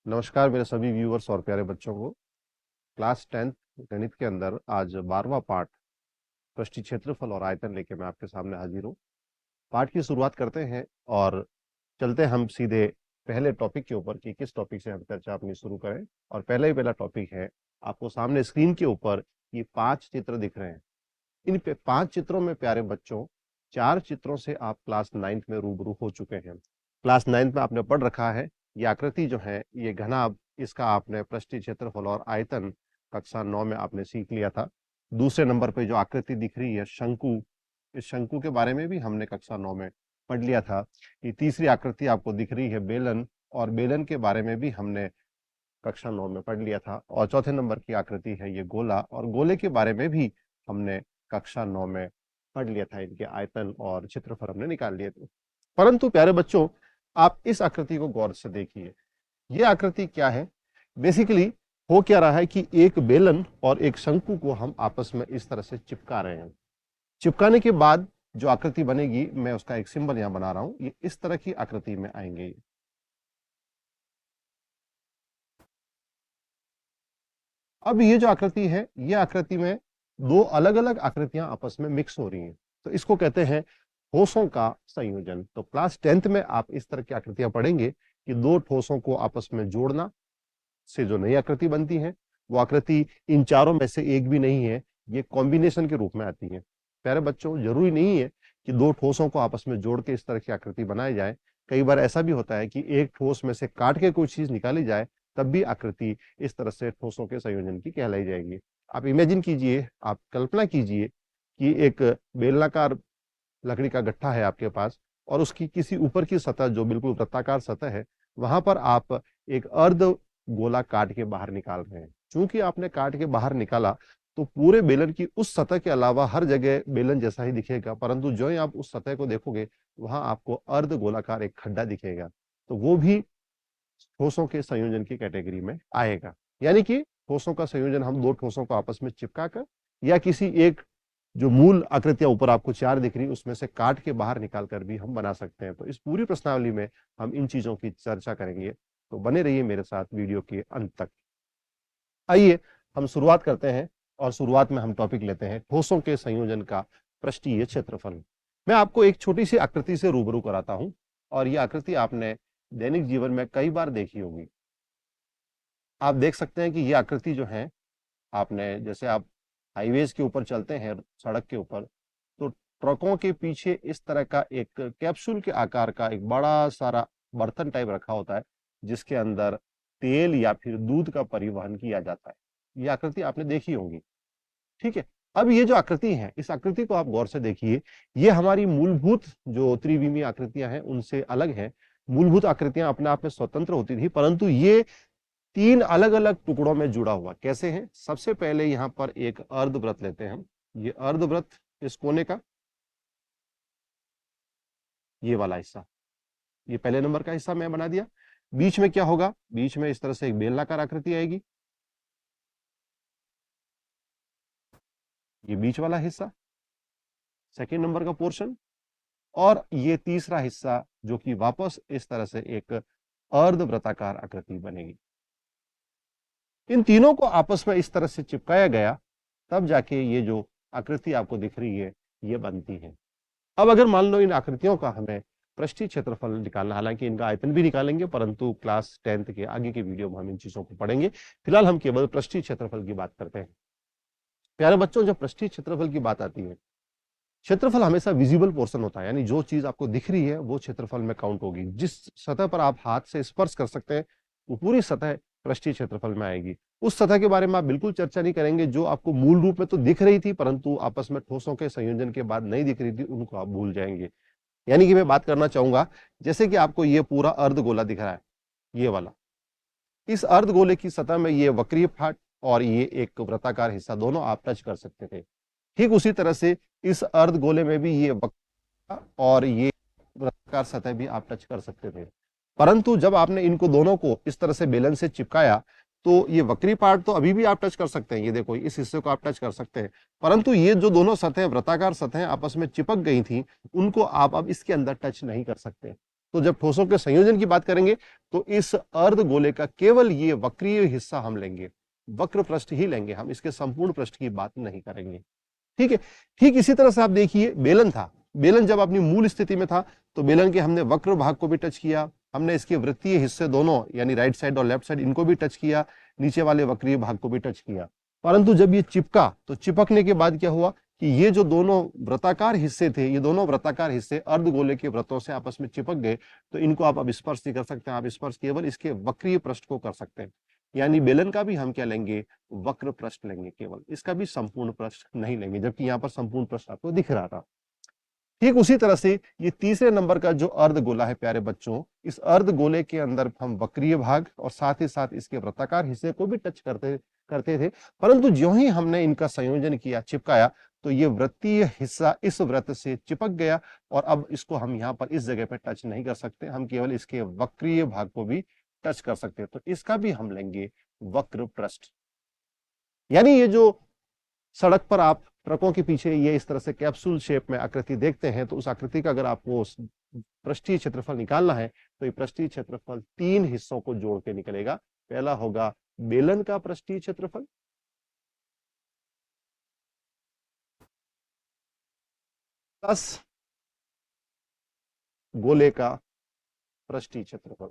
नमस्कार मेरे सभी व्यूअर्स और प्यारे बच्चों को। क्लास 10th गणित के अंदर आज 12वां पाठ पृष्ठीय क्षेत्रफल और आयतन लेके मैं आपके सामने हाजिर हूँ। पाठ की शुरुआत करते हैं और चलते हम सीधे पहले टॉपिक के ऊपर कि किस टॉपिक से हम चर्चा अपनी शुरू करें। और पहला टॉपिक है, आपको सामने स्क्रीन के ऊपर ये 5 चित्र दिख रहे हैं। इन 5 चित्रों में प्यारे बच्चों, 4 चित्रों से आप क्लास 9th में रूबरू हो चुके हैं। क्लास 9th में आपने पढ़ रखा है, ये आकृति जो है ये घनाभ, इसका आपने पृष्ठीय क्षेत्रफल और आयतन कक्षा 9 में आपने सीख लिया था। दूसरे नंबर पे जो आकृति दिख रही है शंकु, इस शंकु के बारे में भी हमने कक्षा 9 में पढ़ लिया था। ये तीसरी आकृति आपको दिख रही है बेलन, और बेलन के बारे में भी हमने कक्षा 9 में पढ़ लिया था। और चौथे नंबर की आकृति है ये गोला, और गोले के बारे में भी हमने कक्षा 9 में पढ़ लिया था। इनके आयतन और क्षेत्रफल हमने निकाल लिए थे। परंतु प्यारे बच्चों, आप इस आकृति को गौर से देखिए। ये आकृति क्या है? बेसिकली हो क्या रहा है कि एक बेलन और एक शंकु को हम आपस में इस तरह से चिपका रहे हैं। चिपकाने के बाद जो आकृति बनेगी, मैं उसका एक सिंबल यहां बना रहा हूं, ये इस तरह की आकृति में आएंगे। अब ये जो आकृति है, ये आकृति में दो अलग अलग आकृतियां आपस में मिक्स हो रही हैं, तो इसको कहते हैं ठोसों का संयोजन। तो क्लास 10th में आप इस तरह की आकृतियां पढ़ेंगे कि दो ठोसों को आपस में जोड़ना से जो नई आकृति बनती है, वो आकृति इन चारों में से एक भी नहीं है, ये कॉम्बिनेशन के रूप में आती है। प्यारे बच्चों, जरूरी नहीं है कि दो ठोसों को आपस में जोड़ के इस तरह की आकृति बनाई जाए। कई बार ऐसा भी होता है कि एक ठोस में से काट के कोई चीज निकाली जाए, तब भी आकृति इस तरह से ठोसों के संयोजन की कहलाई जाएगी। आप इमेजिन कीजिए, आप कल्पना कीजिए कि एक बेलनाकार लकड़ी का गट्ठा है आपके पास, और उसकी किसी ऊपर की सतह जो बिल्कुल वृत्ताकार सतह है, वहां पर आप एक अर्ध गोला काट के बाहर निकाल रहे हैं। चूंकि आपने काट के बाहर निकाला, तो पूरे बेलन की उस सतह के अलावा हर जगह बेलन जैसा ही दिखेगा, परंतु जो ही आप उस सतह को देखोगे, वहां आपको अर्ध गोलाकार एक खड्डा दिखेगा। तो वो भी ठोसों के संयोजन की कैटेगरी में आएगा। यानी कि ठोसों का संयोजन हम दो ठोसों को आपस में चिपका कर, या किसी एक जो मूल आकृतियां ऊपर आपको 4 दिख रही, उसमें से काट के बाहर निकाल कर भी हम बना सकते हैं। तो इस पूरी प्रश्नावली में हम इन चीजों की चर्चा करेंगे, तो बने रहिए मेरे साथ वीडियो के अंत तक। आइए हम शुरुआत करते हैं, और शुरुआत में हम टॉपिक लेते हैं ठोसों के संयोजन का पृष्ठीय क्षेत्रफल। मैं आपको एक छोटी सी आकृति से रूबरू कराता हूं, और यह आकृति आपने दैनिक जीवन में कई बार देखी होगी। आप देख सकते हैं कि यह आकृति जो है, आपने जैसे आप हाईवेज के ऊपर चलते हैं, सड़क के ऊपर, तो ट्रकों के पीछे इस तरह का एक कैप्सूल के आकार का एक बड़ा सारा बर्तन टाइप रखा होता है, जिसके अंदर तेल या फिर दूध का परिवहन किया जाता है। ये आकृति आपने देखी होगी, ठीक है। अब ये जो आकृति है, इस आकृति को आप गौर से देखिए। ये हमारी मूलभूत जो त्रिविमीय आकृतियां हैं उनसे अलग है। मूलभूत आकृतियां अपने आप में स्वतंत्र होती थी, परंतु ये 3 अलग अलग टुकड़ों में जुड़ा हुआ कैसे है? सबसे पहले यहां पर एक अर्धवृत्त लेते हैं हम। ये अर्धवृत्त, इस कोने का ये वाला हिस्सा, ये पहले नंबर का हिस्सा मैं बना दिया। बीच में क्या होगा? बीच में इस तरह से एक बेलनाकार आकृति आएगी, ये बीच वाला हिस्सा, सेकेंड नंबर का पोर्शन। और ये तीसरा हिस्सा जो कि वापस इस तरह से एक अर्धवृत्ताकार आकृति बनेगी। इन तीनों को आपस में इस तरह से चिपकाया गया, तब जाके ये जो आकृति आपको दिख रही है, ये बनती है। अब अगर मान लो इन आकृतियों का हमें पृष्ठीय क्षेत्रफल निकालना, हालांकि इनका आयतन भी निकालेंगे, परंतु क्लास 10th के आगे के वीडियो में हम इन चीजों को पढ़ेंगे। फिलहाल हम केवल पृष्ठीय क्षेत्रफल की बात करते हैं। प्यारे बच्चों, जब पृष्ठीय क्षेत्रफल की बात आती है, क्षेत्रफल हमेशा विजिबल पोर्शन होता है, यानी जो चीज आपको दिख रही है वो क्षेत्रफल में काउंट होगी। जिस सतह पर आप हाथ से स्पर्श कर सकते हैं, वो पूरी सतह पृष्ठीय क्षेत्रफल में आएगी। उस सतह के बारे में आप बिल्कुल चर्चा नहीं करेंगे जो आपको मूल रूप में तो दिख रही थी, परंतु आपस में ठोसों के संयोजन के बाद नहीं दिख रही थी, उनको आप भूल जाएंगे। यानी कि मैं बात करना चाहूंगा, जैसे कि आपको ये पूरा अर्धगोला दिख रहा है, ये वाला, इस अर्धगोले की सतह में ये वक्रीय फाट और ये एक वृत्ताकार हिस्सा, दोनों आप टच कर सकते थे। ठीक उसी तरह से इस अर्धगोले में भी ये वक्र और ये वृत्ताकार सतह भी आप टच कर सकते थे। परंतु जब आपने इनको दोनों को इस तरह से बेलन से चिपकाया, तो ये वक्री पार्ट तो अभी भी आप टच कर सकते हैं, ये देखो इस हिस्से को आप टच कर सकते हैं, परंतु ये जो दोनों सतहें, वृत्ताकार सतहें आपस में चिपक गई थी, उनको आप अब इसके अंदर टच नहीं कर सकते। तो जब ठोसों के संयोजन की बात करेंगे तो इस अर्ध गोले का केवल ये वक्रीय हिस्सा हम लेंगे, वक्र पृष्ठ ही लेंगे, हम इसके संपूर्ण पृष्ठ की बात नहीं करेंगे। ठीक है। ठीक इसी तरह से आप देखिए बेलन था, बेलन जब अपनी मूल स्थिति में था तो बेलन के हमने वक्र भाग को भी टच किया, हमने इसके वृत्तीय हिस्से दोनों यानी राइट साइड और लेफ्ट साइड इनको भी टच किया, नीचे वाले वक्रीय भाग को भी टच किया। परंतु जब ये चिपका तो चिपकने के बाद क्या हुआ कि ये जो दोनों वृत्ताकार हिस्से थे, ये दोनों वृत्ताकार हिस्से अर्धगोले के वृत्तों से आपस में चिपक गए, तो इनको आप अब स्पर्श नहीं कर सकते, आप स्पर्श केवल इसके वक्रीय पृष्ठ को कर सकते हैं। यानी बेलन का भी हम क्या लेंगे, वक्र पृष्ठ लेंगे केवल, इसका भी संपूर्ण पृष्ठ नहीं लेंगे, जबकि यहाँ पर संपूर्ण पृष्ठ आपको दिख रहा था। ठीक उसी तरह से ये तीसरे नंबर का जो अर्धगोला है प्यारे बच्चों, इस अर्धगोले के अंदर हम वक्रीय भाग और साथ ही साथ इसके वृत्ताकार हिस्से को भी टच करते थे, परंतु ज्यों ही हमने इनका संयोजन किया, चिपकाया, तो ये वृत्तीय हिस्सा इस वृत्त से चिपक गया और अब इसको हम यहाँ पर इस जगह पे टच नहीं कर सकते, हम केवल इसके वक्रीय भाग को भी टच कर सकते हैं, तो इसका भी हम लेंगे वक्र पृष्ठ। यानी ये जो सड़क पर आप ट्रकों के पीछे ये इस तरह से कैप्सूल शेप में आकृति देखते हैं, तो उस आकृति का अगर आपको पृष्ठीय क्षेत्रफल निकालना है तो ये पृष्ठीय क्षेत्रफल 3 हिस्सों को जोड़ के निकलेगा। पहला होगा बेलन का पृष्ठीय क्षेत्रफल, प्लस गोले का पृष्ठीय क्षेत्रफल।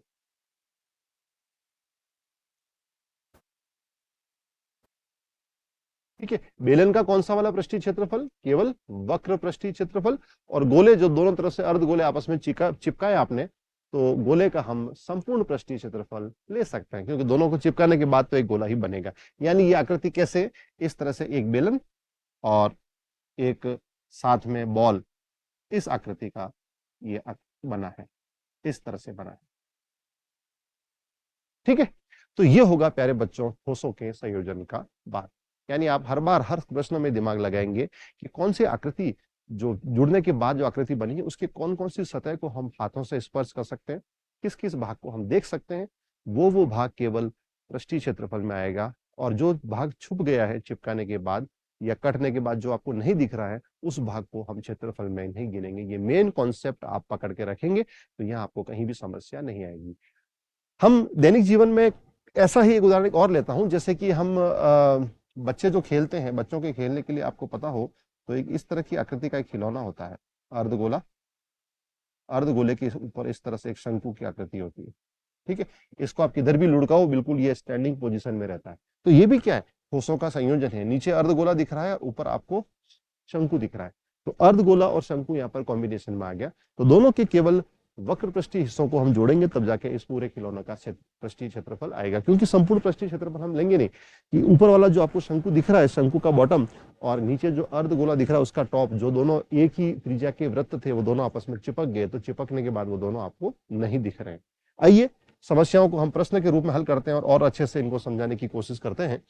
ठीक है, बेलन का कौन सा वाला पृष्ठीय क्षेत्रफल, केवल वक्र पृष्ठीय क्षेत्रफल, और गोले जो दोनों तरफ से अर्धगोले आपस में चिपकाए आपने, तो गोले का हम संपूर्ण पृष्ठीय क्षेत्रफल ले सकते हैं, क्योंकि दोनों को चिपकाने के बाद तो एक गोला ही बनेगा। यानी ये आकृति कैसे, इस तरह से एक बेलन और एक साथ में बॉल, इस आकृति का ये बना है, इस तरह से बना है। ठीक है, तो ये होगा प्यारे बच्चों ठोसों के संयोजन का बात। यानी आप हर बार हर प्रश्न में दिमाग लगाएंगे कि कौन सी आकृति जो जुड़ने के बाद जो आकृति बनी है उसके कौन कौन सी सतह को हम हाथों से स्पर्श कर सकते हैं, किस किस भाग को हम देख सकते हैं, वो भाग केवल पृष्ठीय क्षेत्रफल में आएगा, और जो भाग छुप गया है चिपकाने के बाद या कटने के बाद जो आपको नहीं दिख रहा है, उस भाग को हम क्षेत्रफल में नहीं गिनेंगे। ये मेन कॉन्सेप्ट आप पकड़ के रखेंगे तो यहाँ आपको कहीं भी समस्या नहीं आएगी। हम दैनिक जीवन में ऐसा ही एक उदाहरण और लेता हूं, जैसे कि हम बच्चे जो खेलते हैं, बच्चों के खेलने के लिए आपको पता हो तो एक इस तरह की आकृति का एक खिलौना होता है, अर्धगोला, अर्धगोले के ऊपर इस तरह से एक शंकु की आकृति होती है। ठीक है, इसको आप किधर भी लुढ़काओ बिल्कुल ये स्टैंडिंग पोजीशन में रहता है। तो ये भी क्या है, ठोसों का संयोजन है, नीचे अर्धगोला दिख रहा है, ऊपर आपको शंकु दिख रहा है, तो अर्धगोला और शंकु यहाँ पर कॉम्बिनेशन में आ गया। तो दोनों के केवल वक्र पृष्ठीय हिस्सों को हम जोड़ेंगे तब जाके इस पूरे खिलौने का पृष्ठीय क्षेत्रफल आएगा, क्योंकि संपूर्ण पृष्ठीय क्षेत्रफल हम लेंगे नहीं कि ऊपर वाला जो आपको शंकु दिख रहा है, शंकु का बॉटम, और नीचे जो अर्धगोला दिख रहा है उसका टॉप, जो दोनों एक ही त्रिज्या के वृत्त थे वो दोनों आपस में चिपक गए, तो चिपकने के बाद वो दोनों आपको नहीं दिख रहे हैं। आइए समस्याओं को हम प्रश्न के रूप में हल करते हैं और अच्छे से इनको समझाने की कोशिश करते हैं।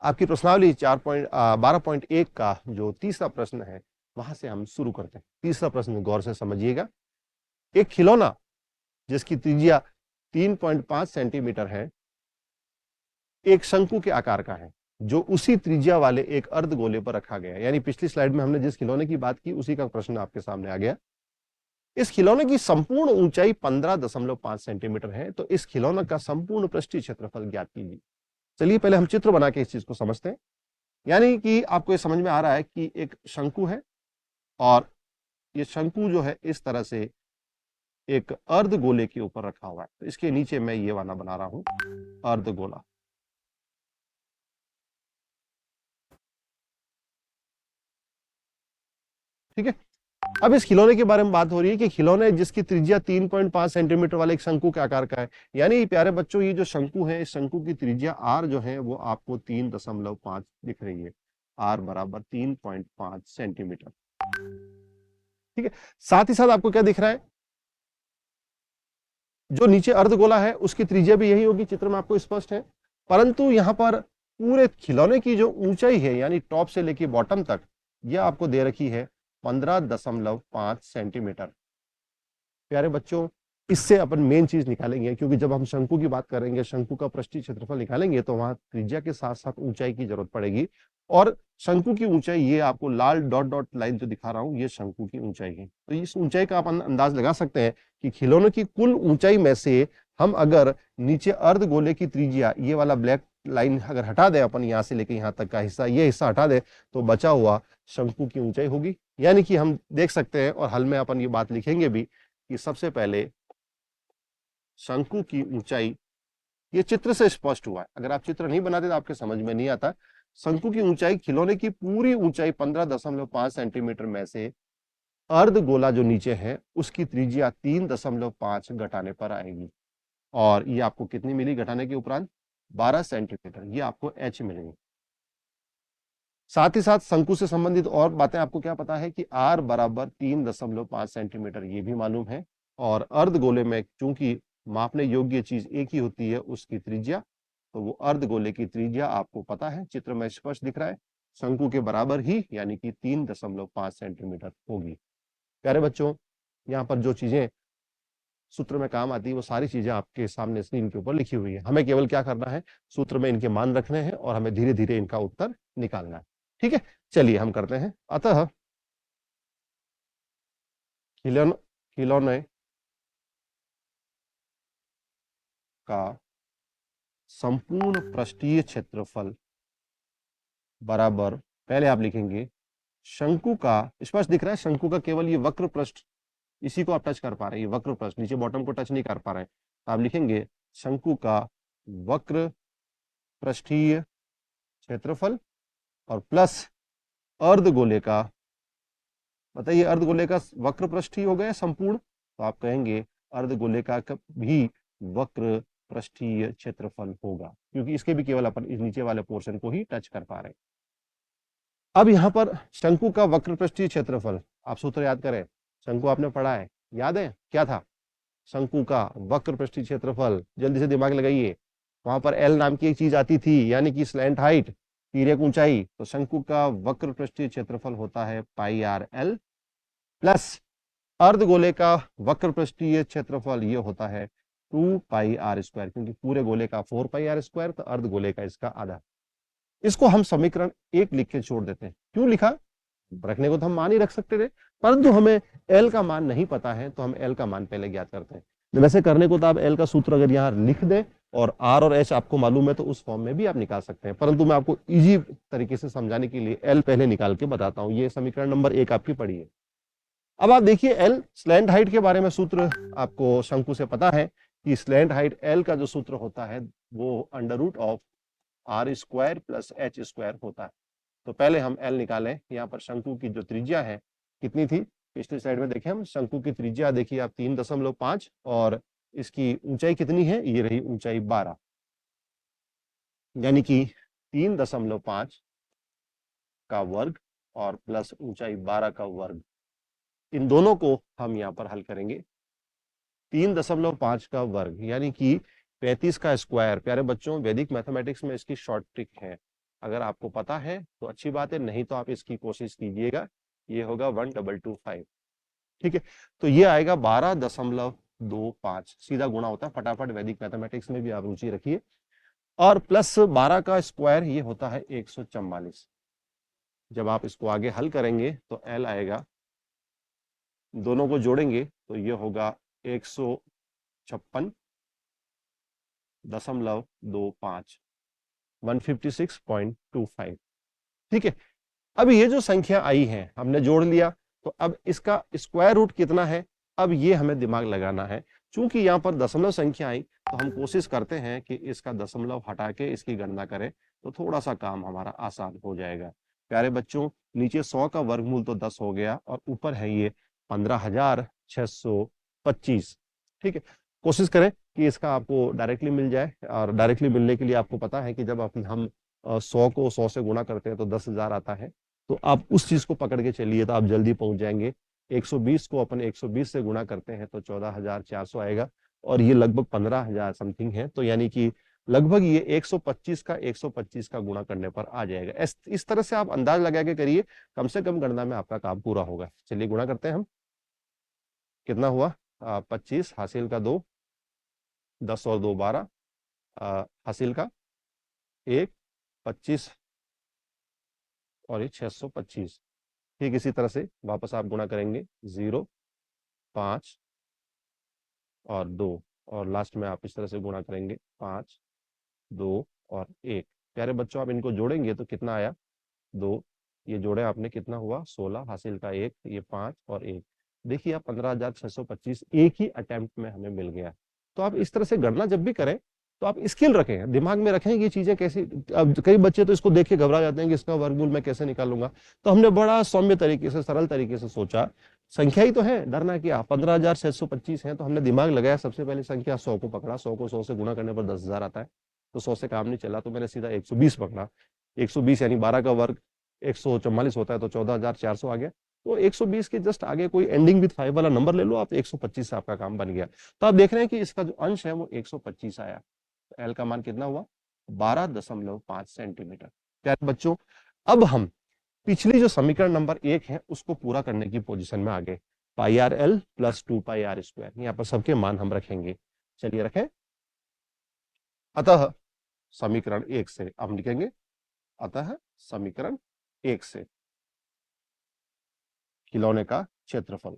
आपकी प्रश्नावली 12.1 का जो तीसरा प्रश्न है वहां से हम शुरू करते हैं। तीसरा प्रश्न गौर से समझिएगा। एक खिलौना जिसकी त्रिज्या 3.5 सेंटीमीटर है, एक शंकु के आकार का है, जो उसी त्रिज्या वाले एक अर्धगोले पर रखा गया है। यानी पिछली स्लाइड में हमने जिस खिलौने की बात की उसी का प्रश्न आपके सामने आ गया। इस खिलौने की संपूर्ण ऊंचाई 15.5 सेंटीमीटर है, तो इस खिलौने का संपूर्ण पृष्ठीय क्षेत्रफल ज्ञात कीजिए। चलिए पहले हम चित्र बना के इस चीज को समझते हैं। यानी कि आपको ये समझ में आ रहा है कि एक शंकु है और ये शंकु जो है इस तरह से एक अर्धगोले के ऊपर रखा हुआ है, तो इसके नीचे मैं ये वाला बना रहा हूं अर्धगोला। ठीक है, अब इस खिलौने के बारे में बात हो रही है कि खिलौने जिसकी त्रिज्या 3.5 सेंटीमीटर वाले एक शंकु के आकार का है। यानी प्यारे बच्चों ये जो शंकु है, इस शंकु की त्रिज्या आर जो है वो आपको 3.5 दिख रही है, आर बराबर 3.5 सेंटीमीटर। ठीक है, साथ ही साथ आपको क्या दिख रहा है, जो नीचे अर्धगोला है उसकी त्रिज्या भी यही होगी, चित्र में आपको स्पष्ट है, परंतु यहां पर पूरे खिलौने की जो ऊंचाई है यानी टॉप से लेकर बॉटम तक यह आपको दे रखी है 15.5 सेंटीमीटर। प्यारे बच्चों इससे अपन मेन चीज निकालेंगे, क्योंकि जब हम शंकु की बात करेंगे, शंकु का पृष्ठीय क्षेत्रफल निकालेंगे, तो वहां त्रिज्या के साथ साथ ऊंचाई की जरूरत पड़ेगी। और शंकु की ऊंचाई, ये आपको लाल डॉट डॉट लाइन जो दिखा रहा हूं, ये शंकु की ऊंचाई है। तो इस ऊंचाई का अपन अंदाज लगा सकते हैं कि खिलौने की कुल ऊंचाई में से हम अगर नीचे अर्ध गोले की त्रिज्या, ये वाला ब्लैक लाइन अगर हटा दें अपन, यहां से लेके यहां तक का हिस्सा, ये हिस्सा हटा दें, तो बचा हुआ शंकु की ऊंचाई होगी। यानी कि हम देख सकते हैं, और हल में अपन ये बात लिखेंगे भी, कि सबसे पहले शंकु की ऊंचाई, ये चित्र से स्पष्ट हुआ है, अगर आप चित्र नहीं बनाते तो आपके समझ में नहीं आता। शंकु की ऊंचाई, खिलौने की पूरी ऊंचाई 15.5 सेंटीमीटर में से अर्ध गोला जो नीचे है उसकी त्रिज्या 3.5 घटाने पर आएगी। और ये आपको कितनी मिली घटाने के उपरांत? 12 सेंटीमीटर, ये आपको एच मिलेगी। साथ ही साथ शंकु से संबंधित और बातें आपको क्या पता है कि आर बराबर 3.5 सेंटीमीटर, ये भी मालूम है। और अर्ध गोले में चूंकि मापने योग्य चीज एक ही होती है, उसकी त्रिज्या, तो वो अर्ध गोले की त्रिज्या आपको पता है, चित्र में स्पष्ट दिख रहा है, शंकु के बराबर ही, यानी कि 3.5 सेंटीमीटर होगी। प्यारे बच्चों, यहाँ पर जो चीजें सूत्र में काम आती है, वो सारी चीजें आपके सामने स्क्रीन के ऊपर लिखी हुई है। हमें केवल क्या करना है, सूत्र में इनके मान रखने हैं और हमें धीरे धीरे इनका उत्तर निकालना है। ठीक है, चलिए हम करते हैं। अतः खिलौने का संपूर्ण पृष्ठीय क्षेत्रफल बराबर, पहले आप लिखेंगे शंकु का, स्पष्ट दिख रहा है, शंकु का केवल ये वक्र पृष्ठ, इसी को आप टच कर पा रहे हैं, ये वक्र पृष्ठ, नीचे बॉटम को टच नहीं कर पा रहे हैं, तो आप लिखेंगे शंकु का वक्र पृष्ठीय क्षेत्रफल और प्लस अर्धगोले का, बताइए अर्धगोले का वक्र पृष्ठीय हो गया संपूर्ण, तो आप कहेंगे अर्धगोले का भी वक्र पृष्ठीय क्षेत्रफल होगा, क्योंकि इसके भी केवल अपन इस नीचे वाले पोर्शन को ही टच कर पा रहे हैं। अब यहां पर शंकु का वक्र पृष्ठीय क्षेत्रफल, आप सूत्र याद करें, शंकु आपने पढ़ा है, याद है क्या था? शंकु का वक्र पृष्ठीय क्षेत्रफल, जल्दी से दिमाग लगाइए। वहां पर एल नाम की एक चीज आती थी, यानी कि स्लैंट हाइट, तिर्यक ऊंचाई। तो शंकु का वक्र पृष्ठीय क्षेत्रफल होता है पाई आर एल, प्लस अर्धगोले का वक्र पृष्ठीय क्षेत्रफल ये होता है 2 पाई आर स्क्वायर, क्योंकि पूरे गोले का 4 पाई आर स्क्वायर, तो अर्धगोले का इसका आधा। इसको हम समीकरण 1 लिख के छोड़ देते हैं। क्यों लिखा? रखने को तो हम मान ही रख सकते थे, परंतु हमें एल का मान नहीं पता है, तो हम एल का मान पहले ज्ञात करते हैं। वैसे करने को तो आप एल का सूत्र अगर यहाँ लिख दें और आर और एच आपको मालूम है, तो उस फॉर्म में भी आप निकाल सकते हैं, परंतु मैं आपको इजी तरीके से समझाने के लिए एल पहले निकाल के बताता हूँ। ये समीकरण नंबर 1 आपकी पढ़ी है। अब आप देखिए, एल स्लैंट हाइट के बारे में सूत्र आपको शंकु से पता है कि स्लैंट हाइट एल का जो सूत्र होता है वो under root of r square plus h square होता है। तो पहले हम एल निकालें। यहाँ पर शंकु की जो त्रिज्या है कितनी थी, पिछली साइड में देखें हम, शंकु की त्रिज्या देखिए आप 3.5, और इसकी ऊंचाई कितनी है, ये रही ऊंचाई 12, यानी कि 3.5 का वर्ग और प्लस ऊंचाई 12 का वर्ग, इन दोनों को हम यहाँ पर हल करेंगे। 3.5 का वर्ग यानी कि 35 का स्क्वायर। प्यारे बच्चों, वैदिक मैथमेटिक्स में इसकी शॉर्ट ट्रिक है, अगर आपको पता है तो अच्छी बात है, नहीं तो आप इसकी कोशिश कीजिएगा। ये होगा 1225। ठीक है, तो ये आएगा 12.25, सीधा गुणा होता है, फटाफट वैदिक मैथमेटिक्स में भी आप रुचि रखिए। और प्लस 12 का स्क्वायर ये होता है 144। जब आप इसको आगे हल करेंगे तो एल आएगा, दोनों को जोड़ेंगे तो ये होगा 156.25, 156.25। ठीक है, अब ये जो संख्या आई है हमने जोड़ लिया, तो अब इसका स्क्वायर रूट कितना है, अब ये हमें दिमाग लगाना है। चूंकि यहाँ पर दशमलव संख्या आई, तो हम कोशिश करते हैं कि इसका दशमलव हटा के इसकी गणना करें, तो थोड़ा सा काम हमारा आसान हो जाएगा। प्यारे बच्चों, नीचे 100 का वर्गमूल तो 10 हो गया, और ऊपर है ये 15,625। ठीक है, कोशिश करें कि इसका आपको डायरेक्टली मिल जाए, और डायरेक्टली मिलने के लिए आपको पता है कि जब हम 100 को 100 से गुणा करते हैं तो 10,000 आता है, तो आप उस चीज को पकड़ के चलिए तो आप जल्दी पहुंच जाएंगे। 120 को अपन 120 से गुणा करते हैं तो 14,400 आएगा, और ये लगभग 15,000 समथिंग है, तो यानी कि लगभग ये 125 का 125 का गुणा करने पर आ जाएगा। इस तरह से आप अंदाज लगा के करिए, कम से कम गणना में आपका काम पूरा होगा। चलिए गुणा करते हैं हम, कितना हुआ 25, हासिल का 2, 10 और 2 12, हासिल का 1, 25 और ये 625। ठीक इसी तरह से वापस आप गुणा करेंगे 0, 5 और 2, और लास्ट में आप इस तरह से गुणा करेंगे 5, 2 और 1। प्यारे बच्चों, आप इनको जोड़ेंगे तो कितना आया? 2, ये जोड़े आपने, कितना हुआ? 16, हासिल का 1, ये 5 और 1। देखिए आप 15,625 एक ही अटेम्प्ट में हमें मिल गया। तो आप इस तरह से गणना जब भी करें तो आप स्किल रखें, दिमाग में रखें ये चीजें कैसी। अब कई बच्चे तो इसको देख के घबरा जाते हैं कि इसका वर्गमूल मैं कैसे निकालूंगा। तो हमने बड़ा सौम्य तरीके से, सरल तरीके से सोचा, संख्या ही तो है, डरना क्या। 15,625 है तो हमने दिमाग लगाया, सबसे पहले संख्या 100 को पकड़ा, 100 को 100 से गुणा करने पर 10,000 आता है। तो 100 से काम नहीं चला तो मैंने सीधा 120 पकड़ा। 120 यानी 12 का वर्ग 144 होता है, तो 14,400 आ गया। तो 120 के जस्ट आगे कोई एंडिंग विथ 5 वाला नंबर ले लो आप, 125 से आपका काम बन गया। तो आप देख रहे हैं कि इसका जो अंश है वो 125 आया। तो एल का मान कितना हुआ? 12.5 सेंटीमीटर। प्यारे बच्चों, अब हम पिछली जो समीकरण नंबर 1 है उसको पूरा करने की पोजीशन में आ गए। Pi r l plus 2 pi r square, यहाँ पर सबके मान हम रखेंगे। चलिए रखें। अतः समीकरण 1 से अब लिखेंगे, अतः समीकरण 1 से खिलौने का क्षेत्रफल,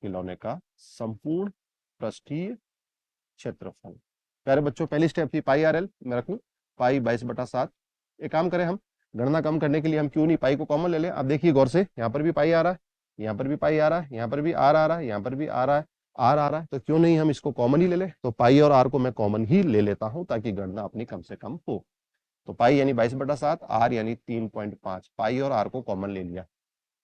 खिलौने का संपूर्ण पृष्ठीय क्षेत्रफल। प्यारे बच्चों, पहली स्टेप थी पाई आर एल, मैं रखूं पाई 22/7। एक काम करें, हम गणना कम करने के लिए हम क्यों नहीं पाई को कॉमन ले लें। आप देखिए गौर से, यहाँ पर भी पाई आ रहा है, यहाँ पर भी पाई आ रहा है, यहाँ पर भी आर आ रहा है, यहाँ पर भी आ रहा है, आर आ रहा है, तो क्यों नहीं हम इसको कॉमन ही ले लें। तो पाई और आर को मैं कॉमन ही ले लेता हूं ताकि गणना अपनी कम से कम हो। तो पाई यानी 22/7, आर यानी 3.5, पाई और आर को कॉमन ले लिया।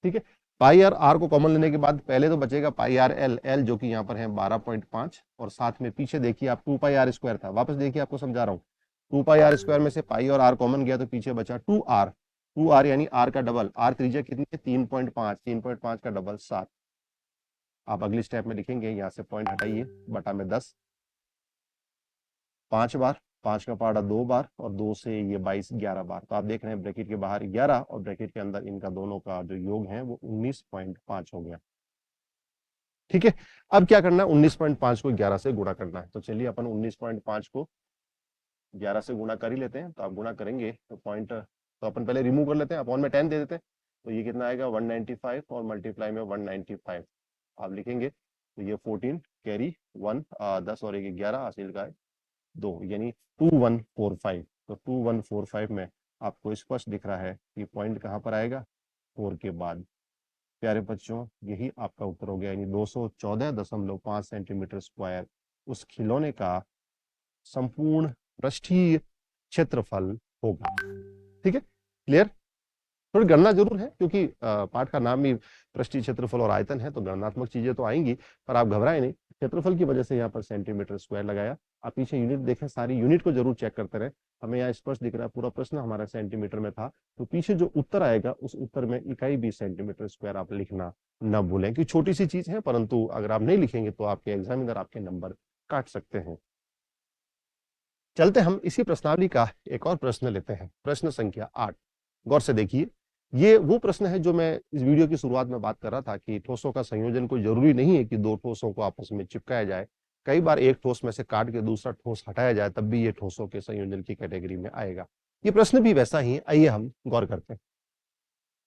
ठीक है, पाई आर आर को कॉमन लेने के बाद पहले तो बचेगा पाई आर एल, एल जो कि यहाँ पर है 12.5, और साथ में पीछे देखिए आप 2 पाई आर स्क्वायर था। वापस देखिए, आपको समझा रहा हूँ, 2 पाई आर स्क्वायर में से पाई और आर कॉमन गया तो पीछे बचा 2 आर। 2 आर यानी आर का डबल, आर त्रिज्या कितनी है? 3.5, 3.5 का डबल 7। आप अगली स्टेप में लिखेंगे, यहाँ से पॉइंट हटाइए, बटा में 10, 5 बार, 5 का पहाड़ा 2 बार, और 2 से ये 22, 11 बार। तो आप देख रहे हैं ब्रैकेट के बाहर 11 और ब्रैकेट के अंदर इनका दोनों का जो योग है वो 19.5 हो गया। ठीक है, अब क्या करना है? 19.5 को 11 से गुणा करना है। तो चलिए अपन 19.5 को 11 से गुणा कर ही लेते हैं। तो आप गुणा करेंगे तो पॉइंट तो अपन पहले रिमूव कर लेते हैं, अपॉन में 10 दे देते हैं। तो ये कितना आएगा? 195, और मल्टीप्लाई में 195 आप लिखेंगे। तो ये 14 कैरी 1, 10 और 1 11, हासिल का है 2, यानी 2145। तो 2145 में आपको स्पष्ट दिख रहा है कि पॉइंट कहाँ पर आएगा? 4 के बाद। प्यारे बच्चों, यही आपका उत्तर हो गया, यानी 214.5 सेंटीमीटर स्क्वायर उस खिलौने का संपूर्ण पृष्ठीय क्षेत्रफल होगा। ठीक है, क्लियर? थोड़ी गणना जरूर है क्योंकि पाठ का नाम ही पृष्ठीय क्षेत्रफल और आयतन है, तो गणनात्मक चीजें तो आएंगी, पर आप घबराएं नहीं। क्षेत्रफल की वजह से यहाँ पर सेंटीमीटर स्क्वायर लगाया। आप पीछे यूनिट देखें, सारी यूनिट को जरूर चेक करते रहे। हमें यहाँ स्पष्ट दिख रहा है पूरा प्रश्न हमारा सेंटीमीटर में था, तो पीछे जो उत्तर आएगा उस उत्तर में इकाई भी सेंटीमीटर स्क्वायर आप लिखना न भूलें, कि छोटी सी चीज है, परंतु अगर आप नहीं लिखेंगे तो आपके एग्जामिनर आपके नंबर काट सकते हैं। चलते हम इसी प्रश्नावली का एक और प्रश्न लेते हैं, प्रश्न संख्या 8। गौर से देखिए, ये वो प्रश्न है जो मैं इस वीडियो की शुरुआत में बात कर रहा था कि ठोसों का संयोजन कोई जरूरी नहीं है कि दो ठोसों को आपस में चिपकाया जाए। कई बार एक ठोस में से काट के दूसरा ठोस हटाया जाए, तब भी ये ठोसों के संयोजन की कैटेगरी में आएगा। ये प्रश्न भी वैसा ही है, आइए हम गौर करते हैं।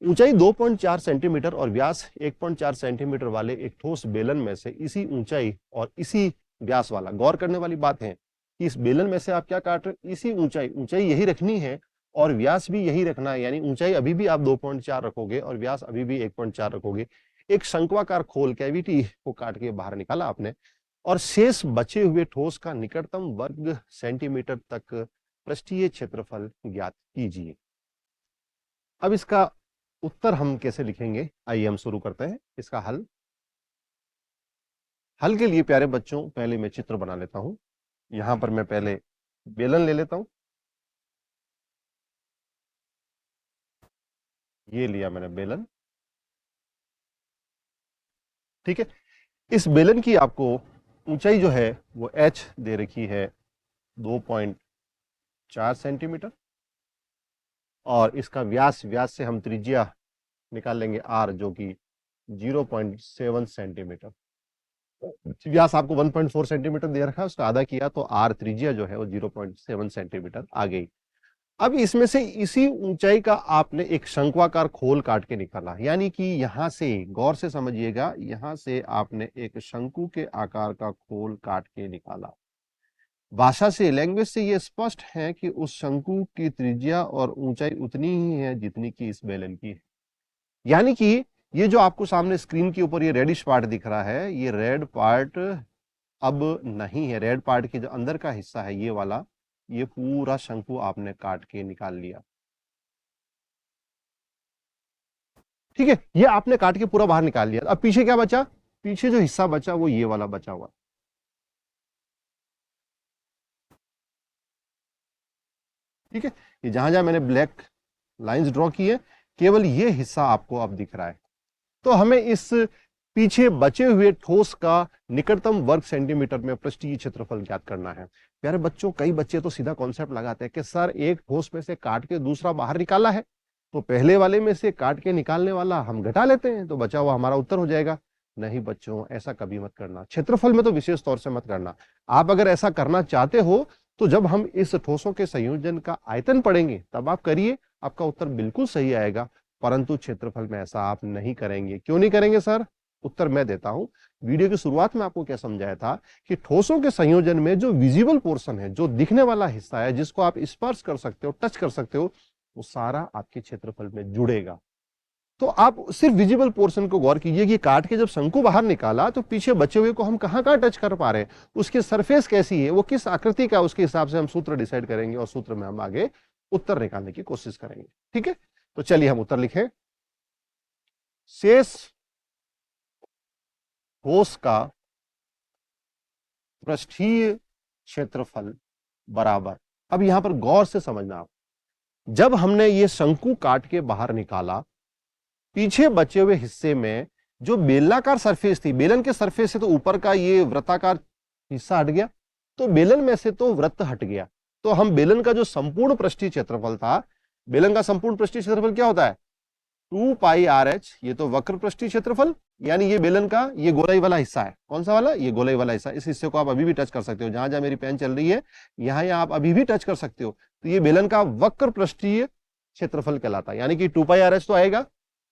ऊंचाई 2.4 सेंटीमीटर और व्यास 1.4 सेंटीमीटर वाले एक ठोस बेलन में से इसी ऊंचाई और इसी व्यास वाला, गौर करने वाली बात है कि इस बेलन में से आप क्या काट रहे? इसी ऊंचाई, ऊंचाई यही रखनी है और व्यास भी यही रखना है, यानी ऊंचाई अभी भी आप 2.4 रखोगे और व्यास अभी भी 1.4 रखोगे। एक शंक्वाकार खोल, कैविटी को काट के बाहर निकाला आपने, और शेष बचे हुए ठोस का निकटतम वर्ग सेंटीमीटर तक पृष्ठीय क्षेत्रफल ज्ञात कीजिए। अब इसका उत्तर हम कैसे लिखेंगे, आइए हम शुरू करते हैं इसका हल। हल के लिए प्यारे बच्चों पहले मैं चित्र बना लेता हूं। यहां पर मैं पहले बेलन ले लेता हूं। ये लिया मैंने बेलन। ठीक है, इस बेलन की आपको ऊंचाई जो है वो h दे रखी है 2.4 सेंटीमीटर, और इसका व्यास, व्यास से हम त्रिज्या निकाल लेंगे r, जो कि 0.7 सेंटीमीटर। व्यास आपको 1.4 सेंटीमीटर दे रखा है, उसका आधा किया तो आर त्रिज्या जो है वो 0.7 सेंटीमीटर आ गई। अब इसमें से इसी ऊंचाई का आपने एक शंक्वाकार खोल काट के निकाला, यानी कि यहां से गौर से समझिएगा, यहां से आपने एक शंकु के आकार का खोल काट के निकाला। भाषा से, लैंग्वेज से ये स्पष्ट है कि उस शंकु की त्रिज्या और ऊंचाई उतनी ही है जितनी कि इस बेलन की है। यानी कि ये जो आपको सामने स्क्रीन के ऊपर ये रेडिश पार्ट दिख रहा है, ये रेड पार्ट अब नहीं है। रेड पार्ट के जो अंदर का हिस्सा है ये वाला, ये पूरा शंकु आपने काट के निकाल लिया। ठीक है, ये आपने काट के पूरा बाहर निकाल लिया। अब पीछे क्या बचा? पीछे जो हिस्सा बचा वो ये वाला बचा हुआ। ठीक है, ये जहां जहां मैंने ब्लैक लाइंस ड्रॉ की है, केवल ये हिस्सा आपको अब दिख रहा है। तो हमें इस पीछे बचे हुए ठोस का निकटतम वर्ग सेंटीमीटर में पृष्ठीय क्षेत्रफल ज्ञात करना है। प्यारे बच्चों, कई बच्चे तो सीधा कॉन्सेप्ट लगाते हैं कि सर एक ठोस में से काट के दूसरा बाहर निकाला है, तो पहले वाले में से काट के निकालने वाला हम घटा लेते हैं तो बचा हुआ हमारा उत्तर हो जाएगा। नहीं बच्चों, ऐसा कभी मत करना। क्षेत्रफल में तो विशेष तौर से मत करना। आप अगर ऐसा करना चाहते हो तो जब हम इस ठोसों के संयोजन का आयतन पढ़ेंगे तब आप करिए, आपका उत्तर बिल्कुल सही आएगा। परंतु क्षेत्रफल में ऐसा आप नहीं करेंगे। क्यों नहीं करेंगे सर? उत्तर मैं देता हूं। वीडियो की शुरुआत में आपको क्या समझाया था कि ठोसों के संयोजन में जो विजिबल पोर्शन है, जो दिखने वाला हिस्सा है, जिसको आप स्पर्श कर सकते हो, टच कर सकते हो, वो सारा आपके क्षेत्रफल में जुड़ेगा। तो आप सिर्फ विजिबल पोर्शन को गौर कीजिए कि काट के जब शंकु बाहर निकाला तो पीछे बचे हुए को हम कहां कहां टच कर पा रहे हैं, उसकी सरफेस कैसी है, वो किस आकृति का, उसके हिसाब से हम सूत्र डिसाइड करेंगे और सूत्र में हम आगे उत्तर निकालने की कोशिश करेंगे। ठीक है, तो चलिए हम उत्तर लिखें। शेष ठोस का पृष्ठीय क्षेत्रफल बराबर, अब यहां पर गौर से समझना आप, जब हमने ये शंकु काट के बाहर निकाला, पीछे बचे हुए हिस्से में जो बेलनाकार सरफेस थी, बेलन के सरफेस से तो ऊपर का ये वृत्ताकार हिस्सा हट गया, तो बेलन में से तो वृत्त हट गया। तो हम बेलन का जो संपूर्ण पृष्ठीय क्षेत्रफल था, बेलन का संपूर्ण पृष्ठीय क्षेत्रफल क्या होता है? 2πRH, ये तो वक्र पृष्ठीय क्षेत्रफल, यानी ये बेलन का ये गोलाई वाला हिस्सा है। कौन सा वाला? ये गोलाई वाला हिस्सा। इस हिस्से को आप अभी भी टच कर सकते हो, जहां जहां मेरी पेन चल रही है यहां यहां आप अभी भी टच कर सकते हो। तो ये बेलन का वक्र पृष्ठीय क्षेत्रफल कहलाता है, यानी कि 2πRH तो आएगा।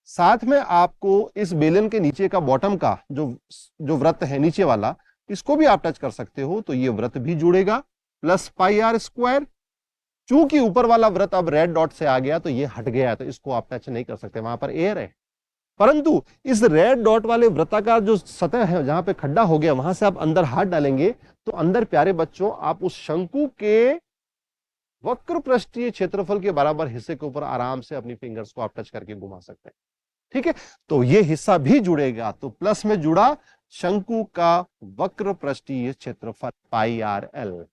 साथ में आपको इस बेलन के नीचे का बॉटम का जो वृत्त है नीचे वाला, इसको भी आप टच कर सकते हो, तो ये वृत्त भी जुड़ेगा, प्लस πr²। चूंकि ऊपर वाला वृत्त अब रेड डॉट से आ गया तो ये हट गया, तो इसको आप टच नहीं कर सकते, वहां पर एयर है। परंतु इस रेड डॉट वाले वृत्ताकार जो सतह है, जहां पे खड्डा हो गया, वहां से आप अंदर हाथ डालेंगे तो अंदर, प्यारे बच्चों, आप उस शंकु के वक्र पृष्ठीय क्षेत्रफल के बराबर हिस्से के ऊपर आराम से अपनी फिंगर्स को आप टच करके घुमा सकते हैं। ठीक है, तो ये हिस्सा भी जुड़ेगा, तो प्लस में जुड़ा शंकु का वक्र पृष्ठीय क्षेत्रफल πRL।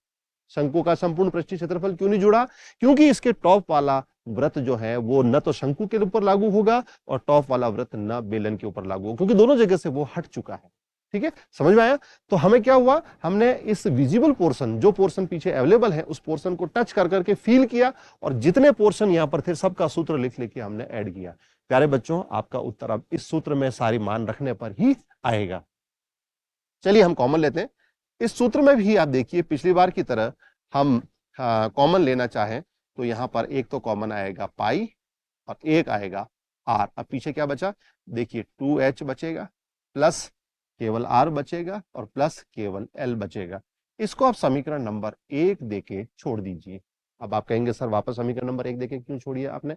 शंकु का संपूर्ण पृष्ठीय क्षेत्रफल क्यों नहीं जुड़ा? क्योंकि इसके टॉप वाला वृत्त जो है वो न तो शंकु के ऊपर लागू होगा और टॉप वाला वृत्त न बेलन के ऊपर लागू होगा, क्योंकि दोनों जगह से वो हट चुका है। ठीक है, समझ में आया? तो हमें क्या हुआ, हमने इस विजिबल पोर्शन, जो पोर्शन पीछे अवेलेबल है, उस पोर्शन को टच कर करके फील किया और जितने पोर्शन यहां पर थे सबका सूत्र लिख लिख के हमने ऐड किया। प्यारे बच्चों, आपका उत्तर अब इस सूत्र में सारी मान रखने पर ही आएगा। चलिए हम कॉमन लेते हैं। इस सूत्र में भी आप देखिए, पिछली बार की तरह हम कॉमन लेना चाहें तो यहां पर एक तो कॉमन आएगा पाई और एक आएगा आर। अब पीछे क्या बचा? देखिए 2h बचेगा, प्लस केवल r बचेगा और प्लस केवल l बचेगा। इसको आप समीकरण नंबर 1 देके छोड़ दीजिए। अब आप कहेंगे सर वापस समीकरण नंबर 1 देके क्यों छोड़िए आपने?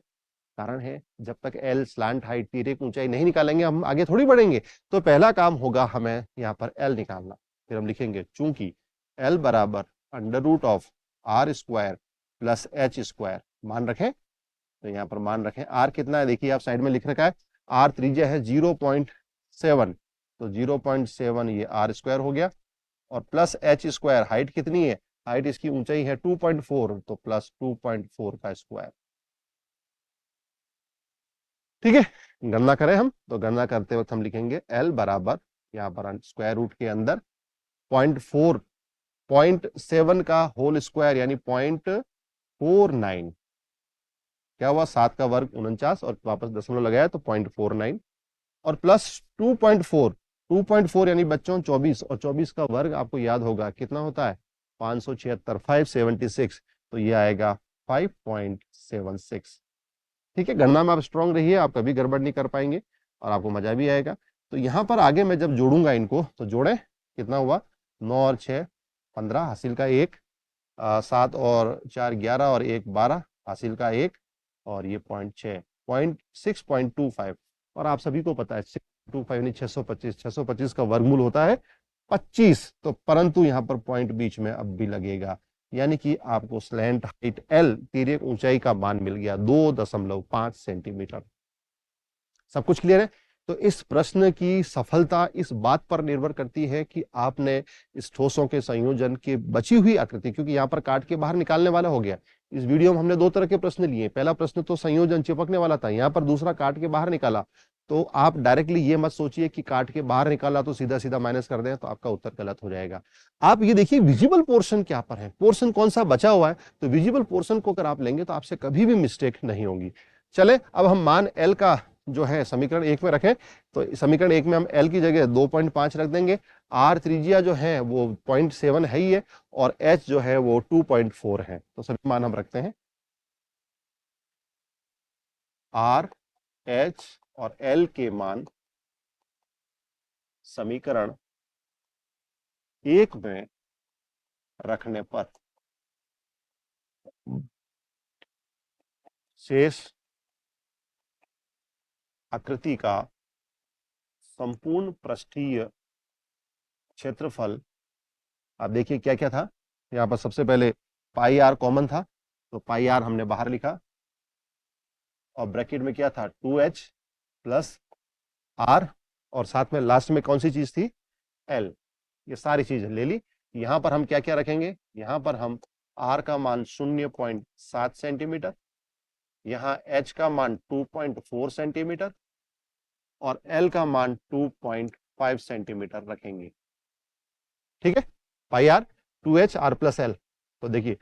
कारण है, जब तक L स्लांट हाइट तिर्यक ऊंचाई नहीं निकालेंगे हम आगे थोड़ी बढ़ेंगे। तो पहला काम होगा हमें यहाँ पर L निकालना। फिर हम लिखेंगे चूंकि L बराबर √r² प्लस h², मान रखें, तो यहाँ पर मान रखें। r कितना है देखिए, आप साइड में लिख रखा है, r त्रिज्या है 0.7, तो 0.7 ये r² हो गया, और प्लस h², हाइट कितनी है? हाइट इसकी ऊंचाई है 2.4, तो प्लस 2.4 का स्क्वायर। ठीक है, गणना करें हम, तो गणना करते वक्त हम लिखेंगे L बराबर, यहाँ पर स्क्वायर रूट के अंदर 0.4, 0.7 का होल स्क्वायर यानी 0.49, क्या हुआ, 7 का वर्ग 49 और वापस दशमलव लगाया तो 0.49, और प्लस 2.4 यानी बच्चों 24, और 24 का वर्ग आपको याद होगा कितना होता है 576, 576, तो ये आएगा 5.76। ठीक है, गणना में आप स्ट्रांग रहिए, आप कभी गड़बड़ नहीं कर पाएंगे और आपको मजा भी आएगा। तो यहां पर आगे मैं जब जोड़ूंगा इनको तो जोड़े कितना हुआ 9 और 6 15, हासिल का 1, 7 और 4 11 और 1 12, हासिल का 1, और ये 6.25। और आप सभी को पता है 6.25 यानी 625 का वर्गमूल होता है 25। तो परंतु यहाँ पर पॉइंट बीच में अब भी लगेगा, यानी कि आपको स्लैंट हाइट एल, तिर्यक ऊंचाई का मान मिल गया 2.5 सेंटीमीटर। सब कुछ क्लियर है? तो इस प्रश्न की सफलता इस बात पर निर्भर करती है कि आपने इस ठोसों के संयोजन की बची हुई आकृति, क्योंकि यहाँ पर काट के बाहर निकालने वाला हो गया। इस वीडियो में हमने दो तरह के प्रश्न लिए, पहला प्रश्न तो संयोजन चिपकने वाला था, यहाँ पर दूसरा काट के बाहर निकाला। तो आप डायरेक्टली ये मत सोचिए कि काट के बाहर निकाला तो सीधा सीधा माइनस कर दें, तो आपका उत्तर गलत हो जाएगा। आप ये देखिए विजिबल पोर्शन क्या पर है, पोर्शन कौन सा बचा हुआ है, तो विजिबल पोर्शन को अगर आप लेंगे तो आपसे कभी भी मिस्टेक नहीं होगी। चले अब हम मान एल का जो है समीकरण 1 में रखें, तो समीकरण 1 में हम एल की जगह 2.5 रख देंगे, आर त्रिज्या जो है वो 0.7 है ही है, और एच जो है वो 2.4 है। तो सभी मान हम रखते हैं, आर, एच और एल के मान समीकरण 1 में रखने पर शेष आकृति का संपूर्ण पृष्ठीय क्षेत्रफल, आप देखिए क्या क्या था यहाँ पर। सबसे पहले पाई आर कॉमन था, तो पाई आर हमने बाहर लिखा, और ब्रैकेट में क्या था 2h प्लस आर, और साथ में लास्ट में कौन सी चीज थी एल। ये सारी चीज ले ली। यहां पर हम क्या क्या रखेंगे, यहां पर हम आर का मान 0.7 सेंटीमीटर, यहां एच का मान 2.4 सेंटीमीटर और एल का मान 2.5 सेंटीमीटर रखेंगे। ठीक है, pi r 2h r plus l, तो देखिए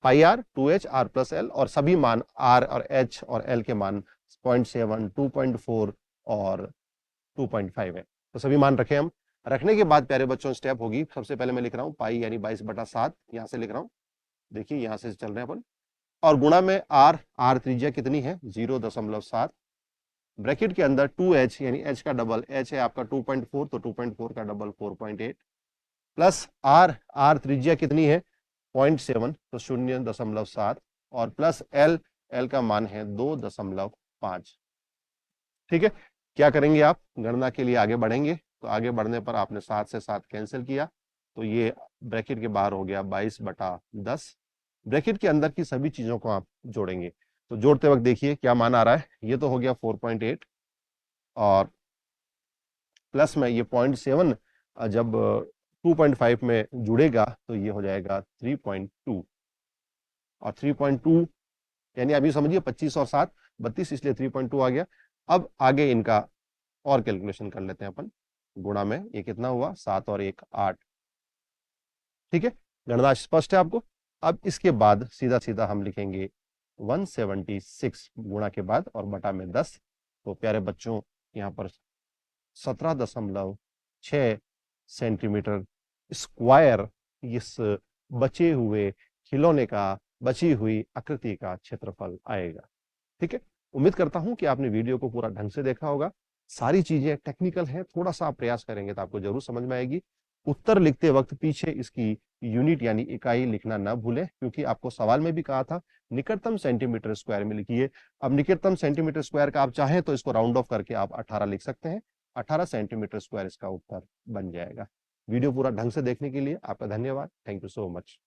pi r 2h r plus l, और सभी मान आर और एच और एल के मान 0.7, 2.4 और 2.5 है। तो सभी मान रखे हम। रखने के बाद प्यारे बच्चों स्टेप होगी, सबसे पहले मैं लिख रहा हूं पाई यानी 22/7, यहां से लिख रहा हूं, देखिए यहां से चल रहे हैं अपन, और गुणा में आर त्रिज्या कितनी है 0.7, ब्रैकेट के अंदर 2h यानी h का डबल, h है आपका 2.4, तो 2.4 का डबल 4.8, प्लस आर त्रिज्या कितनी है 0.7, तो 0.7, और प्लस एल का मान है 2.5। ठीक है, क्या करेंगे आप गणना के लिए आगे बढ़ेंगे, तो आगे बढ़ने पर आपने 7 से 7 कैंसिल किया, तो ये ब्रैकेट के बाहर हो गया 22/10। ब्रैकेट के अंदर की सभी चीजों को आप जोड़ेंगे, तो जोड़ते वक्त देखिए क्या मान आ रहा है, ये तो हो गया 4.8, और प्लस में ये 0.7 जब 2.5 में जुड़ेगा तो ये हो जाएगा 3.2, और 3.2 यानी अभी समझिए 25 और 7 32, इसलिए 3.2 आ गया। अब आगे इनका और कैलकुलेशन कर लेते हैं अपन, गुणा में ये कितना हुआ 7 और 1 8। ठीक है, गणना स्पष्ट है आपको। अब इसके बाद सीधा सीधा हम लिखेंगे 176 गुणा के बाद और बटा में 10, तो प्यारे बच्चों यहाँ पर 17.6 सेंटीमीटर स्क्वायर इस बचे हुए खिलौने का, बची हुई आकृति का क्षेत्रफल आएगा। ठीक है, उम्मीद करता हूं कि आपने वीडियो को पूरा ढंग से देखा होगा। सारी चीजें टेक्निकल हैं, थोड़ा सा आप प्रयास करेंगे तो आपको जरूर समझ में आएगी। उत्तर लिखते वक्त पीछे इसकी यूनिट यानी इकाई लिखना ना भूलें, क्योंकि आपको सवाल में भी कहा था निकटतम सेंटीमीटर स्क्वायर में लिखिए। अब निकटतम सेंटीमीटर स्क्वायर का आप चाहें तो इसको राउंड ऑफ करके आप 18 लिख सकते हैं, 18 सेंटीमीटर स्क्वायर इसका उत्तर बन जाएगा। वीडियो पूरा ढंग से देखने के लिए आपका धन्यवाद। Thank you so much.